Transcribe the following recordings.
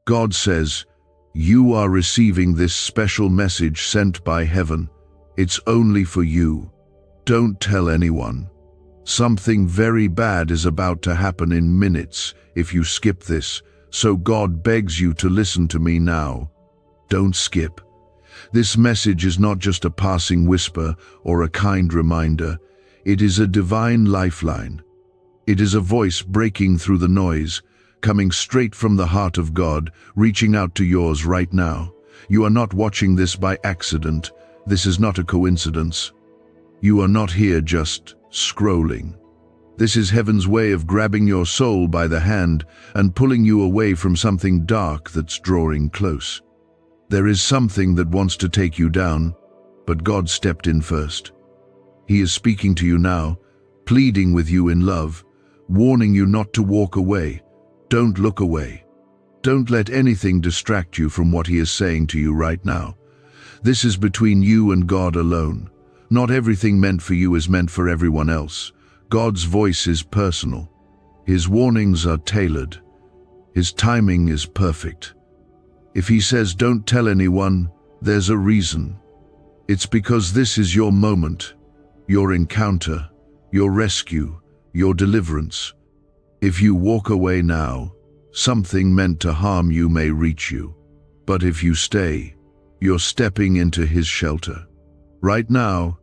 God says, you are receiving this special message sent by heaven. It's only for you. Don't tell anyone. Something very bad is about to happen in minutes if you skip this, so God begs you to listen to me now. Don't skip. This message is not just a passing whisper or a kind reminder. It is a divine lifeline. It is a voice breaking through the noise, coming straight from the heart of God, reaching out to yours right now. You are not watching this by accident. This is not a coincidence. You are not here just scrolling. This is heaven's way of grabbing your soul by the hand and pulling you away from something dark that's drawing close. There is something that wants to take you down, but God stepped in first. He is speaking to you now, pleading with you in love, warning you not to walk away. Don't look away. Don't let anything distract you from what He is saying to you right now. This is between you and God alone. Not everything meant for you is meant for everyone else. God's voice is personal. His warnings are tailored. His timing is perfect. If He says don't tell anyone, there's a reason. It's because this is your moment, your encounter, your rescue, your deliverance. If you walk away now, something meant to harm you may reach you. But if you stay, you're stepping into His shelter. Right now,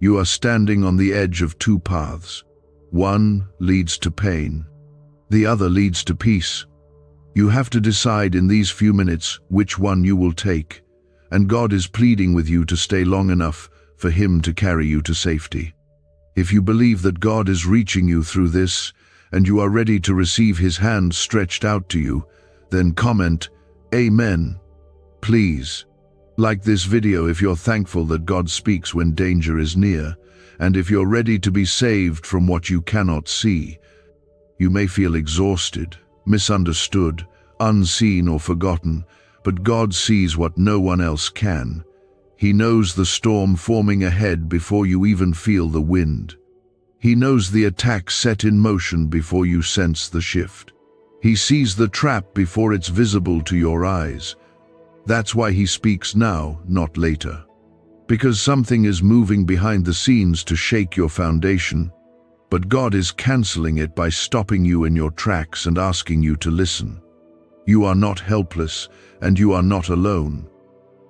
you are standing on the edge of two paths. One leads to pain. The other leads to peace. You have to decide in these few minutes which one you will take, and God is pleading with you to stay long enough for Him to carry you to safety. If you believe that God is reaching you through this, and you are ready to receive His hand stretched out to you, then comment, Amen. Please, like this video if you're thankful that God speaks when danger is near, and if you're ready to be saved from what you cannot see. You may feel exhausted, misunderstood, unseen or forgotten, but God sees what no one else can. He knows the storm forming ahead before you even feel the wind. He knows the attack set in motion before you sense the shift. He sees the trap before it's visible to your eyes. That's why He speaks now, not later. Because something is moving behind the scenes to shake your foundation, but God is canceling it by stopping you in your tracks and asking you to listen. You are not helpless, and you are not alone.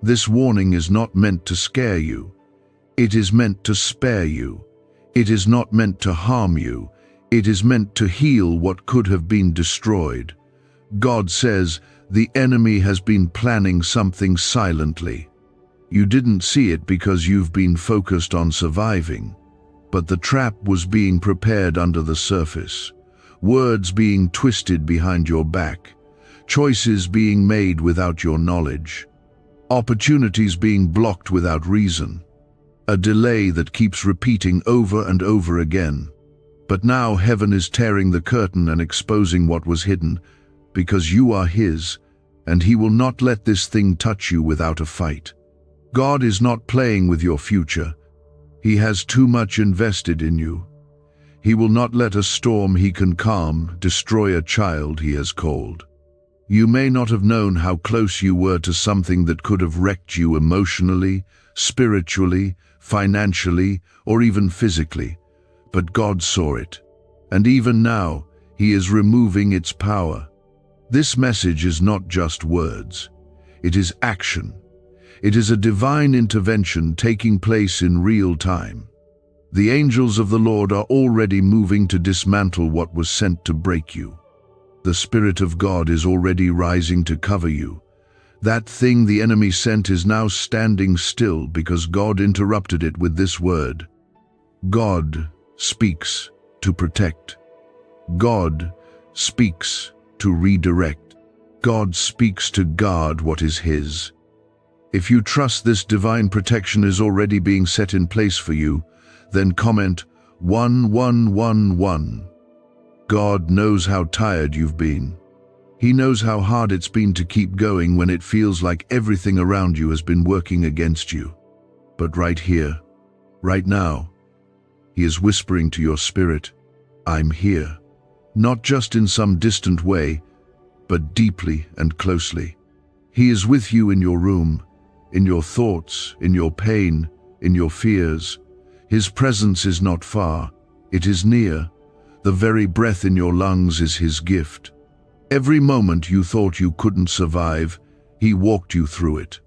This warning is not meant to scare you. It is meant to spare you. It is not meant to harm you. It is meant to heal what could have been destroyed. God says, the enemy has been planning something silently. You didn't see it because you've been focused on surviving, but the trap was being prepared under the surface. Words being twisted behind your back. Choices being made without your knowledge. Opportunities being blocked without reason. A delay that keeps repeating over and over again. But now heaven is tearing the curtain and exposing what was hidden, because you are His, and He will not let this thing touch you without a fight. God is not playing with your future. He has too much invested in you. He will not let a storm He can calm destroy a child He has called. You may not have known how close you were to something that could have wrecked you emotionally, spiritually, financially, or even physically, but God saw it, and even now He is removing its power. This message is not just words. It is action. It is a divine intervention taking place in real time. The angels of the Lord are already moving to dismantle what was sent to break you. The Spirit of God is already rising to cover you. That thing the enemy sent is now standing still because God interrupted it with this word. God speaks to protect. God speaks to redirect. God speaks to guard what is His. If you trust this divine protection is already being set in place for you, then comment 1111. God knows how tired you've been. He knows how hard it's been to keep going when it feels like everything around you has been working against you. But right here, right now, He is whispering to your spirit, I'm here. Not just in some distant way, but deeply and closely. He is with you in your room, in your thoughts, in your pain, in your fears. His presence is not far, it is near. The very breath in your lungs is His gift. Every moment you thought you couldn't survive, He walked you through it.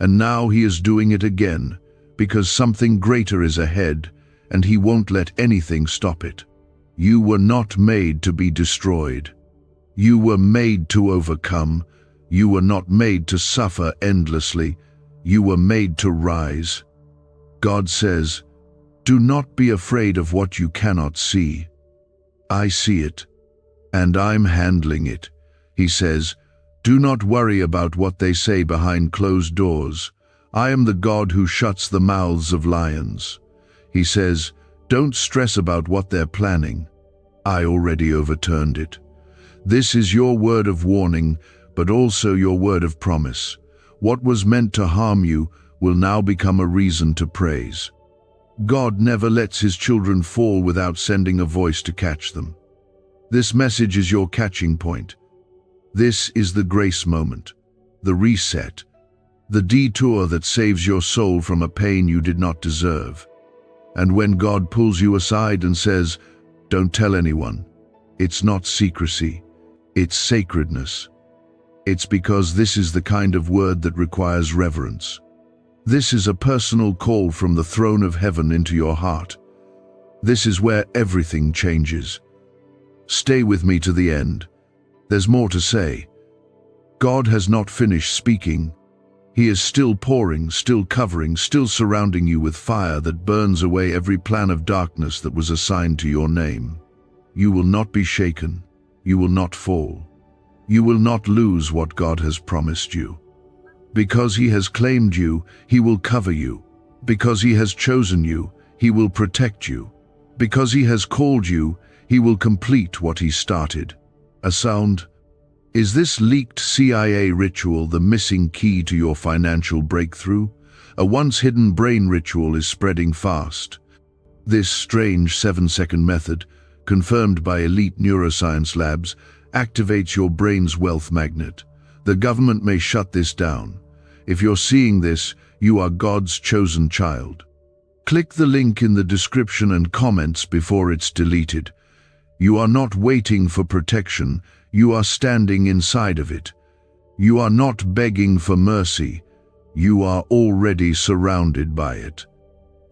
And now He is doing it again, because something greater is ahead, and He won't let anything stop it. You were not made to be destroyed. You were made to overcome. You were not made to suffer endlessly. You were made to rise. God says, "Do not be afraid of what you cannot see. I see it, and I'm handling it." He says, "Do not worry about what they say behind closed doors. I am the God who shuts the mouths of lions." He says, "Don't stress about what they're planning. I already overturned it." This is your word of warning, but also your word of promise. What was meant to harm you will now become a reason to praise. God never lets His children fall without sending a voice to catch them. This message is your catching point. This is the grace moment, the reset, the detour that saves your soul from a pain you did not deserve. And when God pulls you aside and says, "Don't tell anyone," it's not secrecy, it's sacredness. It's because this is the kind of word that requires reverence. This is a personal call from the throne of heaven into your heart. This is where everything changes. Stay with me to the end. There's more to say. God has not finished speaking. He is still pouring, still covering, still surrounding you with fire that burns away every plan of darkness that was assigned to your name. You will not be shaken. You will not fall. You will not lose what God has promised you. Because He has claimed you, He will cover you. Because He has chosen you, He will protect you. Because He has called you, He will complete what He started. A sound? Is this leaked CIA ritual the missing key to your financial breakthrough? A once-hidden brain ritual is spreading fast. This strange 7-second method, confirmed by elite neuroscience labs, activates your brain's wealth magnet. The government may shut this down. If you're seeing this, you are God's chosen child. Click the link in the description and comments before it's deleted. You are not waiting for protection, you are standing inside of it. You are not begging for mercy, you are already surrounded by it.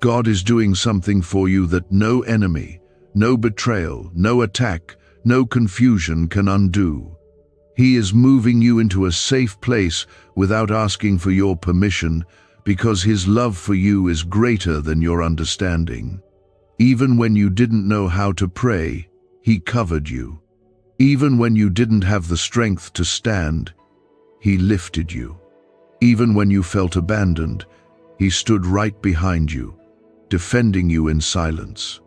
God is doing something for you that no enemy, no betrayal, no attack, no confusion can undo. He is moving you into a safe place without asking for your permission, because His love for you is greater than your understanding. Even when you didn't know how to pray, He covered you. Even when you didn't have the strength to stand, He lifted you. Even when you felt abandoned, He stood right behind you, defending you in silence.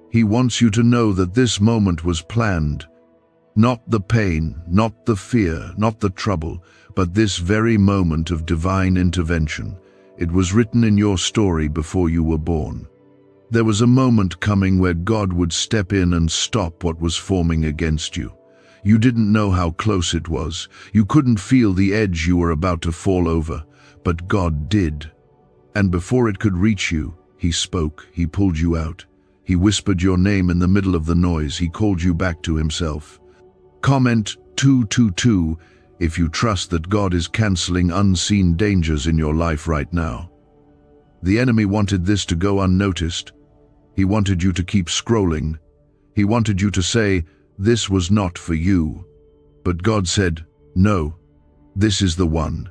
He wants you to know that this moment was planned. Not the pain, not the fear, not the trouble, but this very moment of divine intervention. It was written in your story before you were born. There was a moment coming where God would step in and stop what was forming against you. You didn't know how close it was. You couldn't feel the edge you were about to fall over, but God did. And before it could reach you, He spoke, He pulled you out. He whispered your name in the middle of the noise. He called you back to Himself. Comment 222 if you trust that God is canceling unseen dangers in your life right now. The enemy wanted this to go unnoticed. He wanted you to keep scrolling. He wanted you to say, "This was not for you." But God said, "No, this is the one.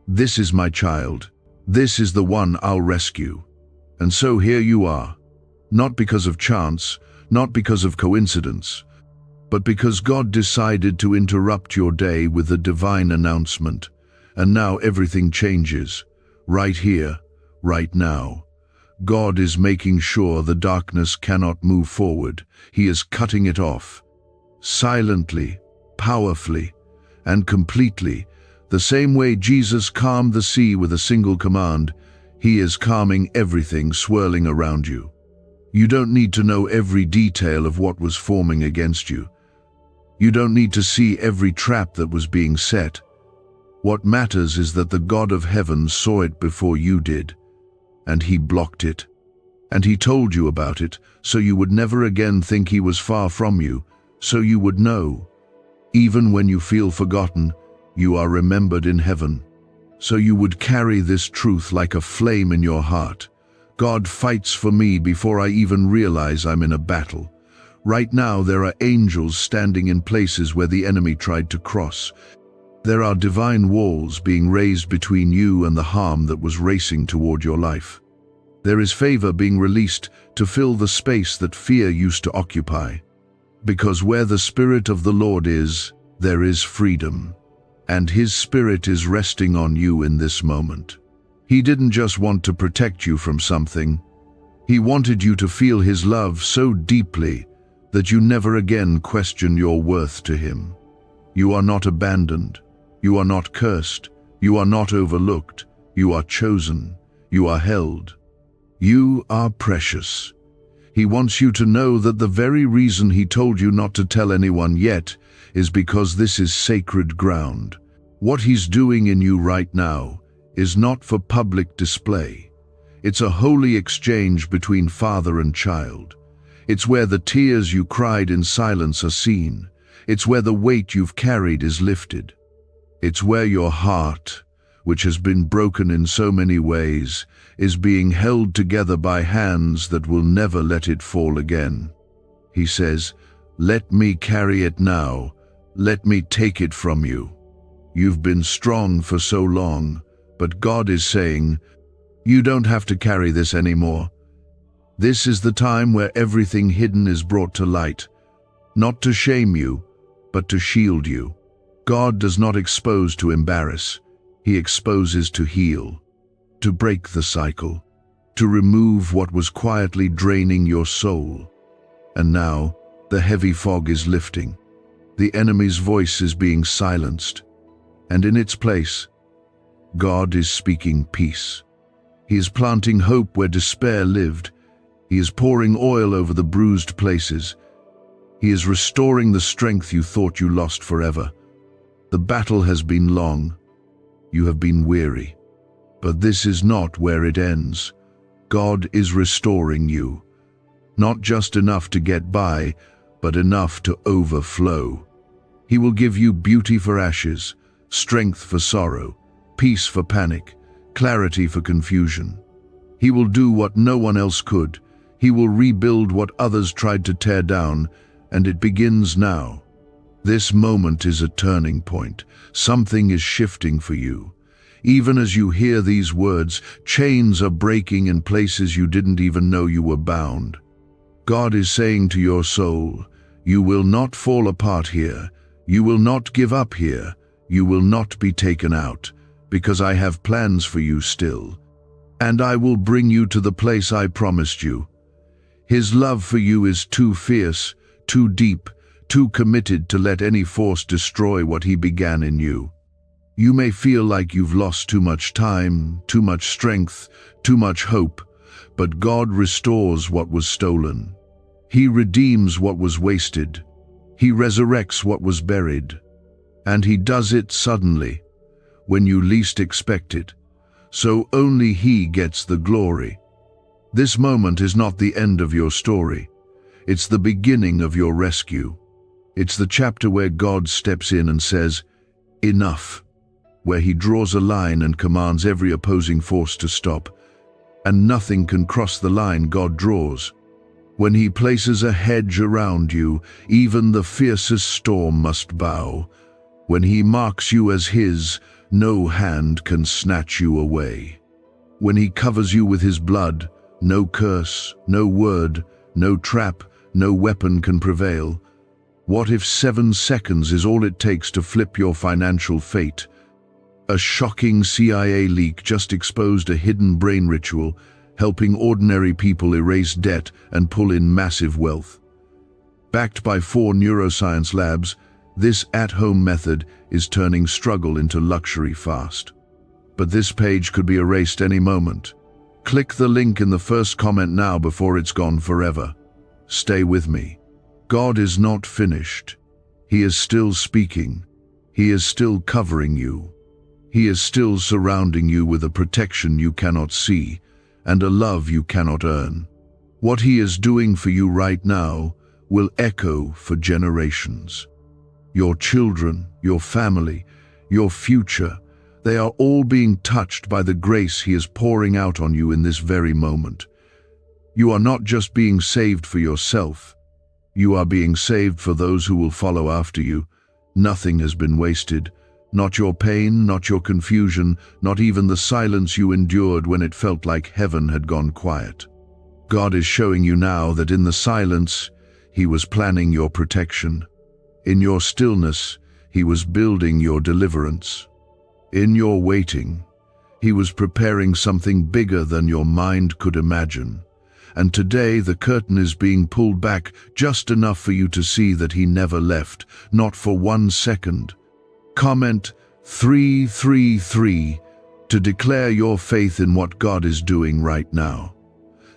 This is my child. This is the one I'll rescue." And so here you are. Not because of chance, not because of coincidence, but because God decided to interrupt your day with a divine announcement. And now everything changes. Right here, right now. God is making sure the darkness cannot move forward. He is cutting it off. Silently, powerfully, and completely. The same way Jesus calmed the sea with a single command, He is calming everything swirling around you. You don't need to know every detail of what was forming against you. You don't need to see every trap that was being set. What matters is that the God of heaven saw it before you did, and he blocked it. And he told you about it, so you would never again think he was far from you, so you would know. Even when you feel forgotten, you are remembered in heaven. So you would carry this truth like a flame in your heart. God fights for me before I even realize I'm in a battle. Right now there are angels standing in places where the enemy tried to cross. There are divine walls being raised between you and the harm that was racing toward your life. There is favor being released to fill the space that fear used to occupy. Because where the Spirit of the Lord is, there is freedom. And His Spirit is resting on you in this moment. He didn't just want to protect you from something. He wanted you to feel His love so deeply that you never again question your worth to Him. You are not abandoned. You are not cursed. You are not overlooked. You are chosen. You are held. You are precious. He wants you to know that the very reason He told you not to tell anyone yet is because this is sacred ground. What He's doing in you right now is not for public display. It's a holy exchange between father and child. It's where the tears you cried in silence are seen. It's where the weight you've carried is lifted. It's where your heart, which has been broken in so many ways, is being held together by hands that will never let it fall again. He says, "Let me carry it now. Let me take it from you. You've been strong for so long, but God is saying, you don't have to carry this anymore. This is the time where everything hidden is brought to light, not to shame you, but to shield you. God does not expose to embarrass. He exposes to heal, to break the cycle, to remove what was quietly draining your soul. And now, the heavy fog is lifting. The enemy's voice is being silenced. And in its place, God is speaking peace. He is planting hope where despair lived. He is pouring oil over the bruised places. He is restoring the strength you thought you lost forever. The battle has been long. You have been weary. But this is not where it ends. God is restoring you. Not just enough to get by, but enough to overflow. He will give you beauty for ashes, strength for sorrow, peace for panic, clarity for confusion. He will do what no one else could. He will rebuild what others tried to tear down, and it begins now. This moment is a turning point. Something is shifting for you. Even as you hear these words, chains are breaking in places you didn't even know you were bound. God is saying to your soul, you will not fall apart here. You will not give up here. You will not be taken out, because I have plans for you still. And I will bring you to the place I promised you. His love for you is too fierce, too deep, too committed to let any force destroy what He began in you. You may feel like you've lost too much time, too much strength, too much hope, but God restores what was stolen. He redeems what was wasted. He resurrects what was buried. And He does it suddenly, when you least expect it. So only He gets the glory. This moment is not the end of your story. It's the beginning of your rescue. It's the chapter where God steps in and says, enough, where He draws a line and commands every opposing force to stop, and nothing can cross the line God draws. When He places a hedge around you, even the fiercest storm must bow. When He marks you as His, no hand can snatch you away. When He covers you with His blood, no curse, no word, no trap, no weapon can prevail. What if 7 seconds is all it takes to flip your financial fate? A shocking CIA leak just exposed a hidden brain ritual, helping ordinary people erase debt and pull in massive wealth. Backed by 4 neuroscience labs, this at-home method is turning struggle into luxury fast. But this page could be erased any moment. Click the link in the first comment now before it's gone forever. Stay with me. God is not finished. He is still speaking. He is still covering you. He is still surrounding you with a protection you cannot see and a love you cannot earn. What He is doing for you right now will echo for generations. Your children, your family, your future, they are all being touched by the grace He is pouring out on you in this very moment. You are not just being saved for yourself. You are being saved for those who will follow after you. Nothing has been wasted. Not your pain, not your confusion, not even the silence you endured when it felt like heaven had gone quiet. God is showing you now that in the silence, He was planning your protection. In your stillness, He was building your deliverance. In your waiting, He was preparing something bigger than your mind could imagine. And today the curtain is being pulled back just enough for you to see that He never left, not for 1 second. Comment 333 to declare your faith in what God is doing right now.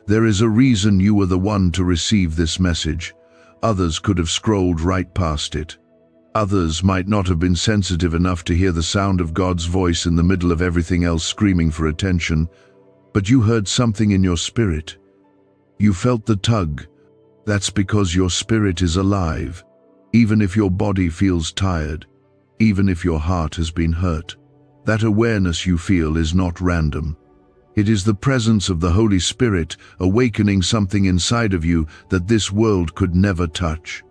There is a reason you were the one to receive this message. Others could have scrolled right past it. Others might not have been sensitive enough to hear the sound of God's voice in the middle of everything else screaming for attention. But you heard something in your spirit. You felt the tug. That's because your spirit is alive, even if your body feels tired, even if your heart has been hurt. That awareness you feel is not random. It is the presence of the Holy Spirit awakening something inside of you that this world could never touch.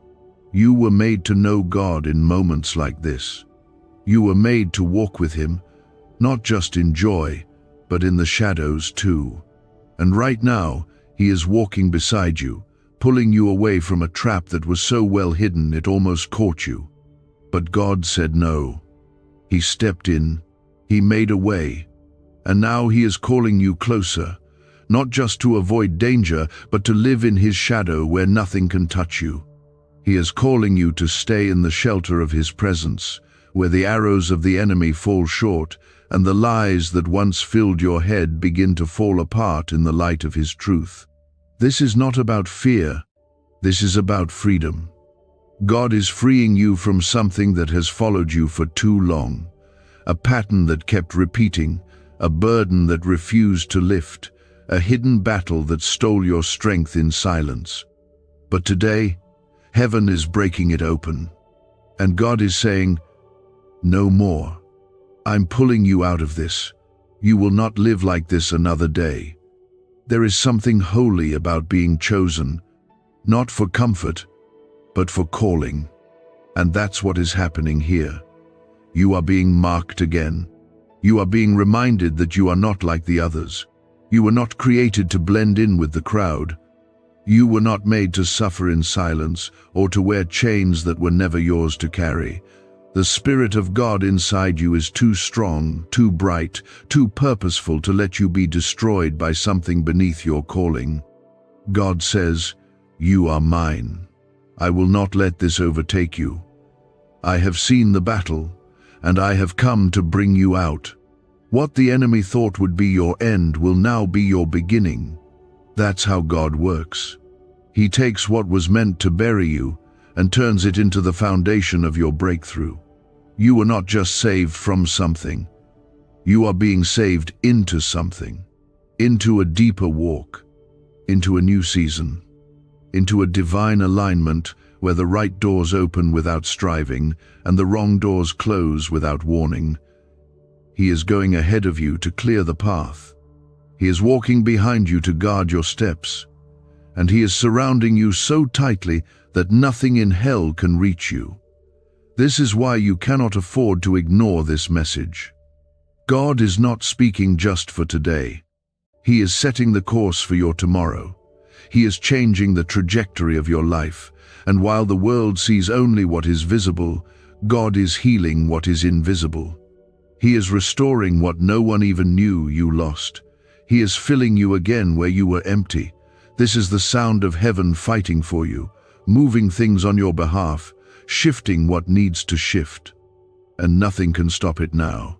You were made to know God in moments like this. You were made to walk with Him, not just in joy, but in the shadows too. And right now, He is walking beside you, pulling you away from a trap that was so well hidden it almost caught you. But God said no. He stepped in, He made a way, and now He is calling you closer, not just to avoid danger, but to live in His shadow where nothing can touch you. He is calling you to stay in the shelter of His presence, where the arrows of the enemy fall short and the lies that once filled your head begin to fall apart in the light of His truth. This is not about fear. This is about freedom. God is freeing you from something that has followed you for too long, a pattern that kept repeating, a burden that refused to lift, a hidden battle that stole your strength in silence. But today, heaven is breaking it open, and God is saying, "No more. I'm pulling you out of this. You will not live like this another day." There is something holy about being chosen, not for comfort, but for calling. And that's what is happening here. You are being marked again. You are being reminded that you are not like the others. You were not created to blend in with the crowd. You were not made to suffer in silence or to wear chains that were never yours to carry. The Spirit of God inside you is too strong, too bright, too purposeful to let you be destroyed by something beneath your calling. God says, "You are mine. I will not let this overtake you. I have seen the battle, and I have come to bring you out. What the enemy thought would be your end will now be your beginning." That's how God works. He takes what was meant to bury you and turns it into the foundation of your breakthrough. You were not just saved from something. You are being saved into something, into a deeper walk, into a new season, into a divine alignment where the right doors open without striving and the wrong doors close without warning. He is going ahead of you to clear the path. He is walking behind you to guard your steps, and He is surrounding you so tightly that nothing in hell can reach you. This is why you cannot afford to ignore this message. God is not speaking just for today. He is setting the course for your tomorrow. He is changing the trajectory of your life, and while the world sees only what is visible, God is healing what is invisible. He is restoring what no one even knew you lost. He is filling you again where you were empty. This is the sound of heaven fighting for you, moving things on your behalf, shifting what needs to shift. And nothing can stop it now.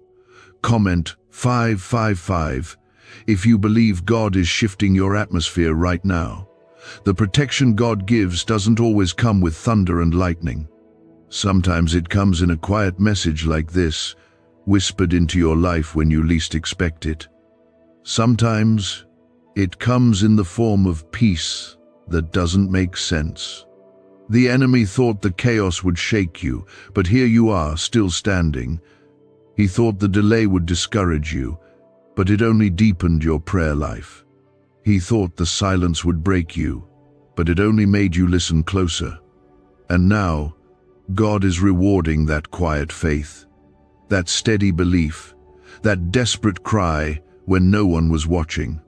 Comment 555 if you believe God is shifting your atmosphere right now. The protection God gives doesn't always come with thunder and lightning. Sometimes it comes in a quiet message like this, whispered into your life when you least expect it. Sometimes it comes in the form of peace that doesn't make sense. The enemy thought the chaos would shake you, but here you are, still standing. He thought the delay would discourage you, but it only deepened your prayer life. He thought the silence would break you, but it only made you listen closer. And now, God is rewarding that quiet faith, that steady belief, that desperate cry when no one was watching.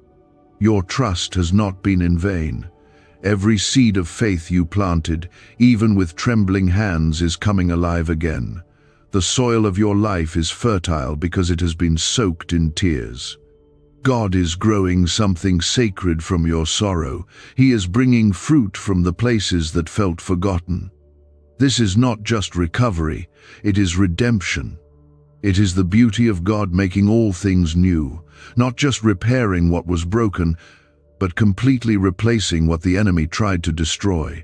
Your trust has not been in vain. Every seed of faith you planted, even with trembling hands, is coming alive again. The soil of your life is fertile because it has been soaked in tears. God is growing something sacred from your sorrow. He is bringing fruit from the places that felt forgotten. This is not just recovery, it is redemption. It is the beauty of God making all things new, not just repairing what was broken, but completely replacing what the enemy tried to destroy.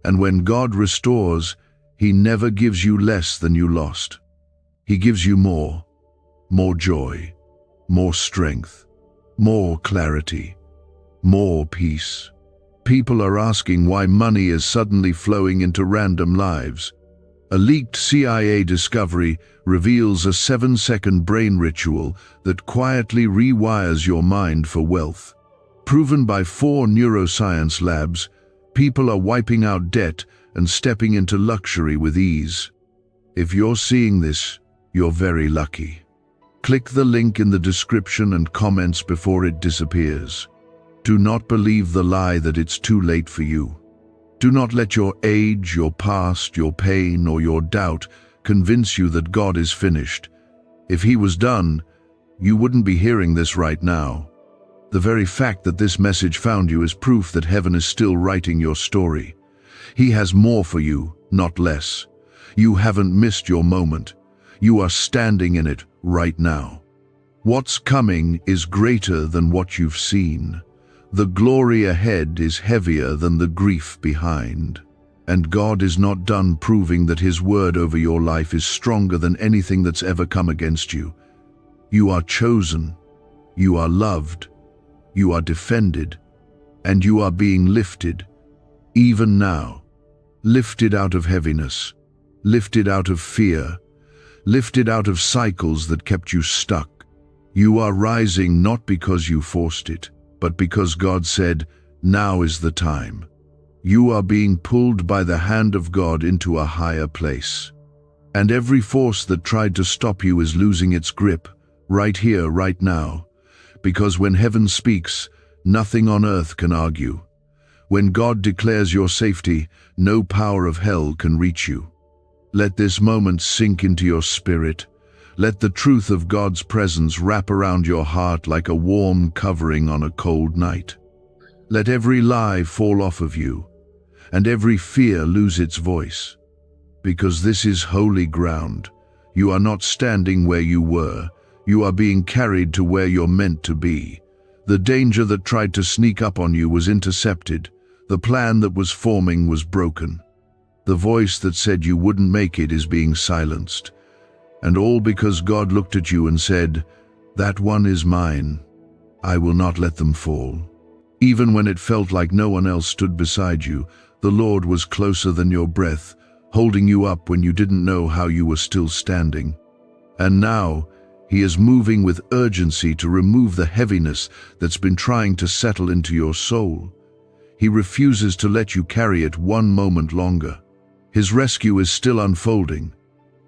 And when God restores, He never gives you less than you lost. He gives you more joy, more strength, more clarity, more peace. People are asking why money is suddenly flowing into random lives. A leaked CIA discovery reveals a 7-second brain ritual that quietly rewires your mind for wealth. Proven by 4 neuroscience labs, people are wiping out debt and stepping into luxury with ease. If you're seeing this, you're very lucky. Click the link in the description and comments before it disappears. Do not believe the lie that it's too late for you. Do not let your age, your past, your pain, or your doubt convince you that God is finished. If He was done, you wouldn't be hearing this right now. The very fact that this message found you is proof that heaven is still writing your story. He has more for you, not less. You haven't missed your moment. You are standing in it right now. What's coming is greater than what you've seen. The glory ahead is heavier than the grief behind. And God is not done proving that His word over your life is stronger than anything that's ever come against you. You are chosen, you are loved, you are defended, and you are being lifted, even now. Lifted out of heaviness, lifted out of fear, lifted out of cycles that kept you stuck. You are rising not because you forced it, but because God said, now is the time. You are being pulled by the hand of God into a higher place. And every force that tried to stop you is losing its grip, right here, right now. Because when heaven speaks, nothing on earth can argue. When God declares your safety, no power of hell can reach you. Let this moment sink into your spirit. Let the truth of God's presence wrap around your heart like a warm covering on a cold night. Let every lie fall off of you, and every fear lose its voice. Because this is holy ground. You are not standing where you were. You are being carried to where you're meant to be. The danger that tried to sneak up on you was intercepted. The plan that was forming was broken. The voice that said you wouldn't make it is being silenced. And all because God looked at you and said, that one is mine. I will not let them fall. Even when it felt like no one else stood beside you, the Lord was closer than your breath, holding you up when you didn't know how you were still standing. And now, He is moving with urgency to remove the heaviness that's been trying to settle into your soul. He refuses to let you carry it one moment longer. His rescue is still unfolding.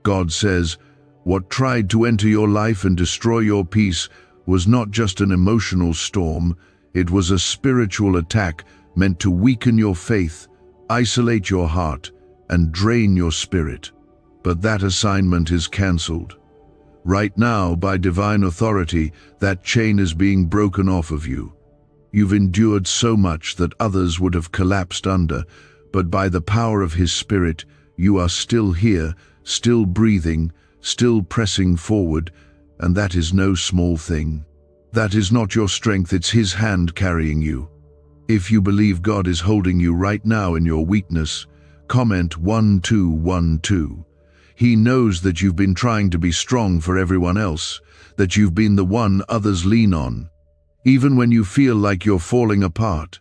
God says, what tried to enter your life and destroy your peace was not just an emotional storm, it was a spiritual attack meant to weaken your faith, isolate your heart, and drain your spirit. But that assignment is cancelled. Right now, by divine authority, that chain is being broken off of you. You've endured so much that others would have collapsed under, but by the power of His Spirit, you are still here, still breathing, still pressing forward, and that is no small thing. That is not your strength, it's His hand carrying you. If you believe God is holding you right now in your weakness, Comment 1212. He knows that you've been trying to be strong for everyone else, that you've been the one others lean on, even when you feel like you're falling apart.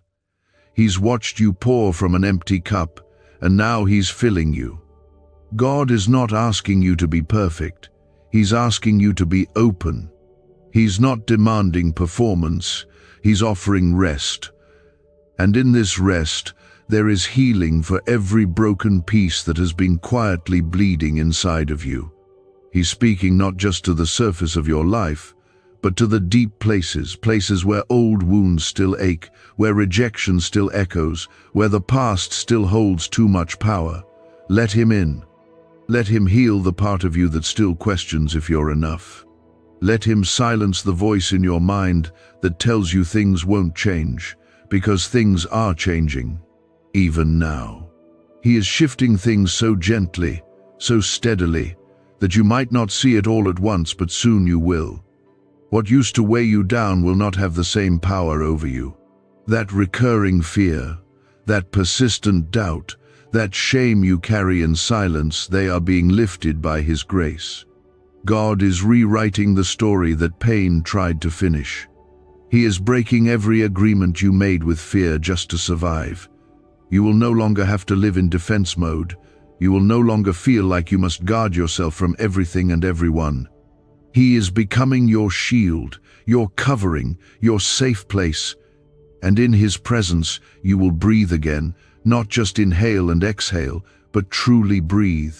He's watched you pour from an empty cup, and now he's filling you. God is not asking you to be perfect. He's asking you to be open. He's not demanding performance. He's offering rest. And in this rest, there is healing for every broken piece that has been quietly bleeding inside of you. He's speaking not just to the surface of your life, but to the deep places where old wounds still ache, where rejection still echoes, where the past still holds too much power. Let him in. Let him heal the part of you that still questions if you're enough. Let him silence the voice in your mind that tells you things won't change, because things are changing, even now. He is shifting things so gently, so steadily, that you might not see it all at once, but soon you will. What used to weigh you down will not have the same power over you. That recurring fear, that persistent doubt, that shame you carry in silence, they are being lifted by His grace. God is rewriting the story that pain tried to finish. He is breaking every agreement you made with fear just to survive. You will no longer have to live in defense mode. You will no longer feel like you must guard yourself from everything and everyone. He is becoming your shield, your covering, your safe place. And in His presence, you will breathe again, not just inhale and exhale, but truly breathe.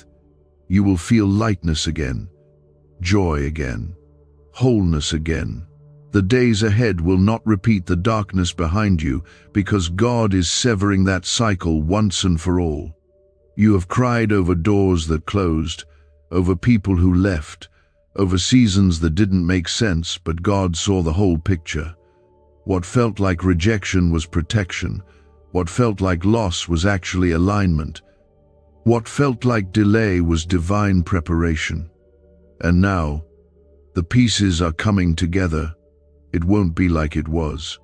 You will feel lightness again, joy again, wholeness again. The days ahead will not repeat the darkness behind you, because God is severing that cycle once and for all. You have cried over doors that closed, over people who left, over seasons that didn't make sense, but God saw the whole picture. What felt like rejection was protection. What felt like loss was actually alignment. What felt like delay was divine preparation. And now, the pieces are coming together. It won't be like it was.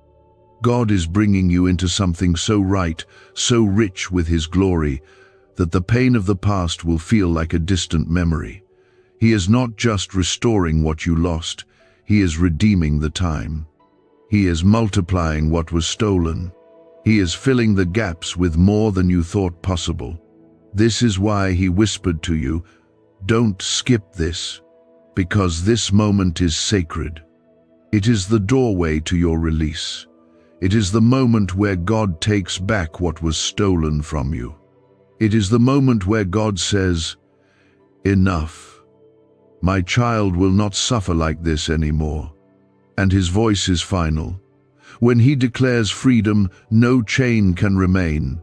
God is bringing you into something so right, so rich with His glory, that the pain of the past will feel like a distant memory. He is not just restoring what you lost, He is redeeming the time. He is multiplying what was stolen. He is filling the gaps with more than you thought possible. This is why He whispered to you, "Don't skip this, because this moment is sacred." It is the doorway to your release. It is the moment where God takes back what was stolen from you. It is the moment where God says, "Enough. My child will not suffer like this anymore." And His voice is final. When He declares freedom, no chain can remain.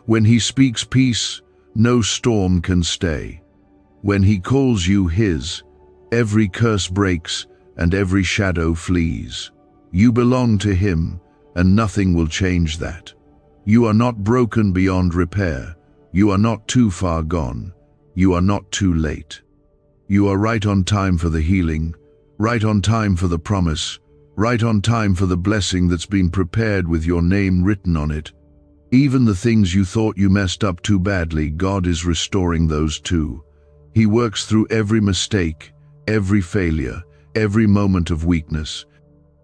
When He speaks peace, no storm can stay. When He calls you His, every curse breaks and every shadow flees. You belong to Him, and nothing will change that. You are not broken beyond repair. You are not too far gone. You are not too late. You are right on time for the healing, right on time for the promise, right on time for the blessing that's been prepared with your name written on it. Even the things you thought you messed up too badly, God is restoring those too. He works through every mistake, every failure, every moment of weakness.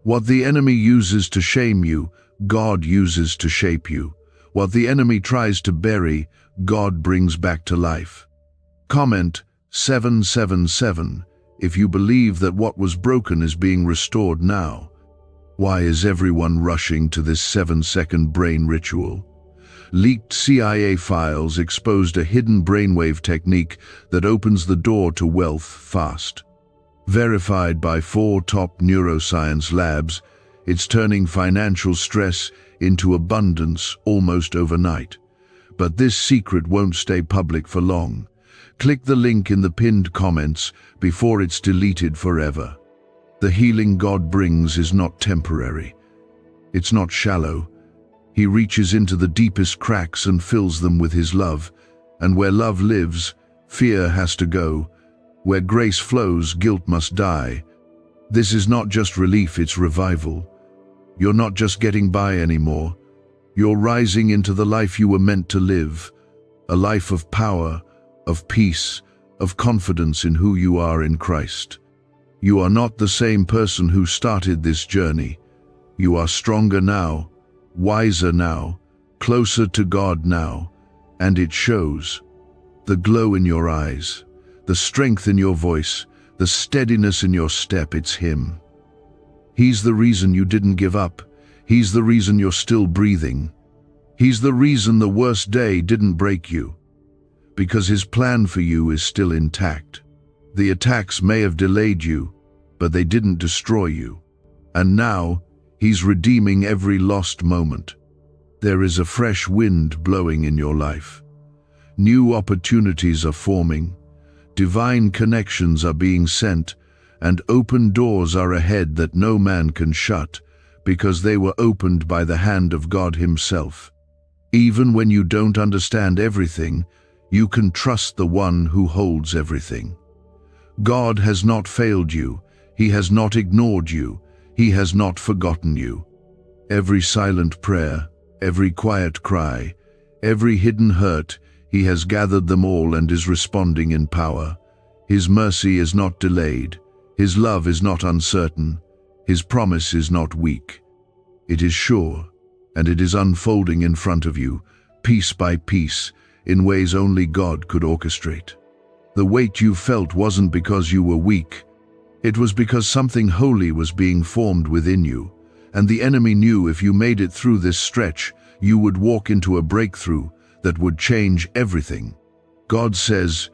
What the enemy uses to shame you, God uses to shape you. What the enemy tries to bury, God brings back to life. Comment 777 if you believe that what was broken is being restored now. Why is everyone rushing to this 7-second brain ritual? Leaked CIA files exposed a hidden brainwave technique that opens the door to wealth fast. Verified by 4 top neuroscience labs, it's turning financial stress into abundance almost overnight. But this secret won't stay public for long. Click the link in the pinned comments before it's deleted forever. The healing God brings is not temporary. It's not shallow. He reaches into the deepest cracks and fills them with His love. And where love lives, fear has to go. Where grace flows, guilt must die. This is not just relief, it's revival. You're not just getting by anymore. You're rising into the life you were meant to live. a life of power, of peace, of confidence in who you are in Christ. You are not the same person who started this journey. You are stronger now, wiser now, closer to God now, and it shows. The glow in your eyes, the strength in your voice, the steadiness in your step, it's Him. He's the reason you didn't give up. He's the reason you're still breathing. He's the reason the worst day didn't break you. Because His plan for you is still intact. The attacks may have delayed you, but they didn't destroy you. And now, He's redeeming every lost moment. There is a fresh wind blowing in your life. New opportunities are forming. Divine connections are being sent, and open doors are ahead that no man can shut, because they were opened by the hand of God Himself. Even when you don't understand everything, you can trust the one who holds everything. God has not failed you. He has not ignored you. He has not forgotten you. Every silent prayer, every quiet cry, every hidden hurt, He has gathered them all and is responding in power. His mercy is not delayed. His love is not uncertain. His promise is not weak. It is sure, and it is unfolding in front of you, piece by piece, in ways only God could orchestrate. The weight you felt wasn't because you were weak. It was because something holy was being formed within you, and the enemy knew if you made it through this stretch, you would walk into a breakthrough that would change everything. God says,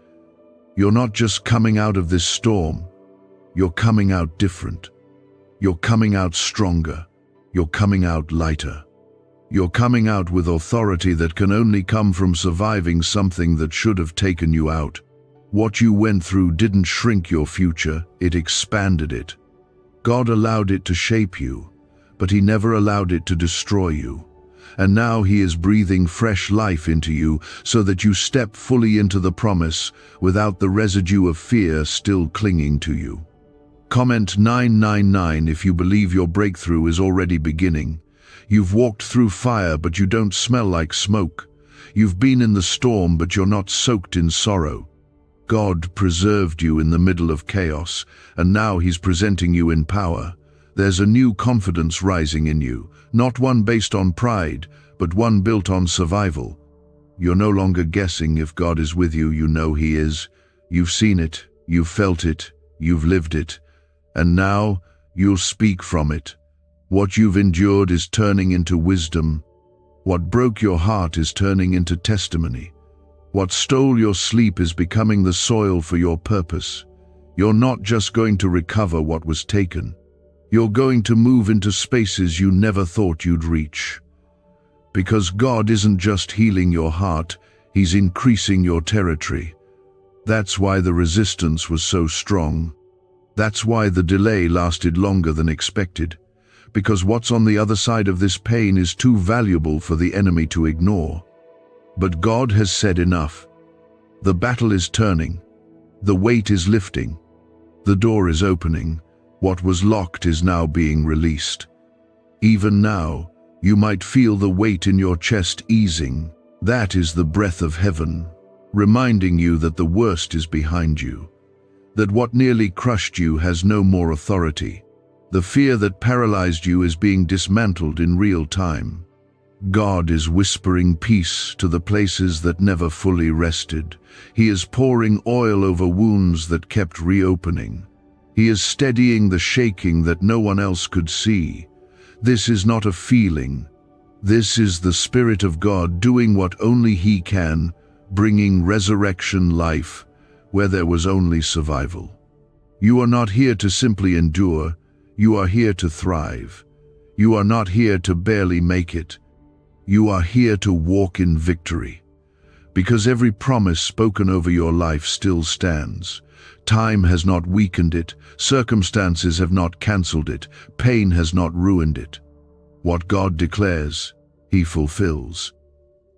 you're not just coming out of this storm, you're coming out different. You're coming out stronger. You're coming out lighter. You're coming out with authority that can only come from surviving something that should have taken you out. What you went through didn't shrink your future, it expanded it. God allowed it to shape you, but He never allowed it to destroy you. And now He is breathing fresh life into you so that you step fully into the promise without the residue of fear still clinging to you. Comment 999 if you believe your breakthrough is already beginning. You've walked through fire, but you don't smell like smoke. You've been in the storm, but you're not soaked in sorrow. God preserved you in the middle of chaos, and now He's presenting you in power. There's a new confidence rising in you, not one based on pride, but one built on survival. You're no longer guessing if God is with you, you know He is. You've seen it, you've felt it, you've lived it, and now you'll speak from it. What you've endured is turning into wisdom. What broke your heart is turning into testimony. What stole your sleep is becoming the soil for your purpose. You're not just going to recover what was taken. You're going to move into spaces you never thought you'd reach. Because God isn't just healing your heart, He's increasing your territory. That's why the resistance was so strong. That's why the delay lasted longer than expected. Because what's on the other side of this pain is too valuable for the enemy to ignore. But God has said enough. The battle is turning. The weight is lifting. The door is opening. What was locked is now being released. Even now, you might feel the weight in your chest easing. That is the breath of heaven, reminding you that the worst is behind you. That what nearly crushed you has no more authority. The fear that paralyzed you is being dismantled in real time. God is whispering peace to the places that never fully rested. He is pouring oil over wounds that kept reopening. He is steadying the shaking that no one else could see. This is not a feeling. This is the Spirit of God doing what only He can, bringing resurrection life where there was only survival. You are not here to simply endure. You are here to thrive. You are not here to barely make it. You are here to walk in victory. Because every promise spoken over your life still stands. Time has not weakened it. Circumstances have not cancelled it. Pain has not ruined it. What God declares, He fulfills.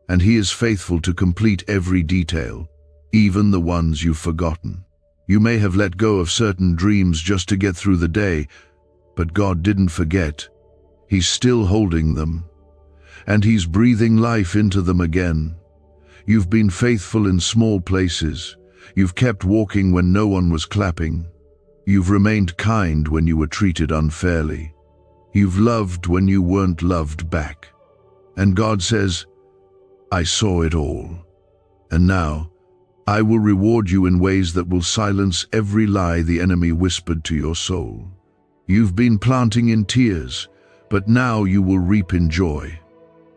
And He is faithful to complete every detail, even the ones you've forgotten. You may have let go of certain dreams just to get through the day, but God didn't forget. He's still holding them, and He's breathing life into them again. You've been faithful in small places. You've kept walking when no one was clapping. You've remained kind when you were treated unfairly. You've loved when you weren't loved back. And God says, I saw it all. And now, I will reward you in ways that will silence every lie the enemy whispered to your soul. You've been planting in tears, but now you will reap in joy.